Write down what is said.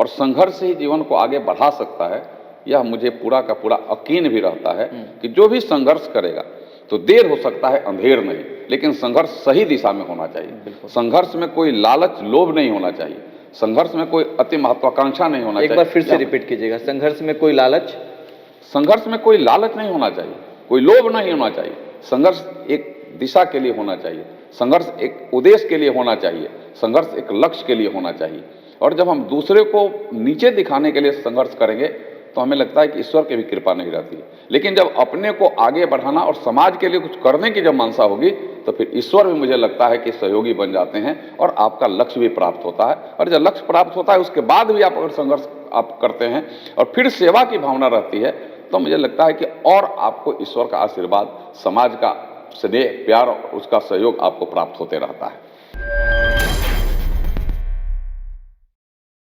और संघर्ष ही जीवन को आगे बढ़ा सकता है, यह मुझे पूरा का पूरा यकीन भी रहता है कि जो भी संघर्ष करेगा तो देर हो सकता है, अंधेर नहीं, लेकिन संघर्ष सही दिशा में होना चाहिए। संघर्ष में कोई लालच लोभ नहीं होना चाहिए, संघर्ष में कोई अति महत्वाकांक्षा नहीं होना चाहिए। एक बार फिर से रिपीट कीजिएगा। संघर्ष में कोई लालच, संघर्ष में कोई लालच नहीं होना चाहिए, कोई लोभ नहीं होना चाहिए। संघर्ष एक दिशा के लिए होना चाहिए, संघर्ष एक उद्देश्य के लिए होना चाहिए, संघर्ष एक लक्ष्य के लिए होना चाहिए। और जब हम दूसरे को नीचे दिखाने के लिए संघर्ष करेंगे तो हमें लगता है कि ईश्वर की भी कृपा नहीं रहती है। लेकिन जब अपने को आगे बढ़ाना और समाज के लिए कुछ करने की जब मनसा होगी तो फिर ईश्वर भी मुझे लगता है कि सहयोगी बन जाते हैं और आपका लक्ष्य भी प्राप्त होता है। और जब लक्ष्य प्राप्त होता है उसके बाद भी आप अगर संघर्ष आप करते हैं और फिर सेवा की भावना रहती है तो मुझे लगता है कि और आपको ईश्वर का आशीर्वाद, समाज का स्नेह, प्यार और उसका सहयोग आपको प्राप्त होते रहता है।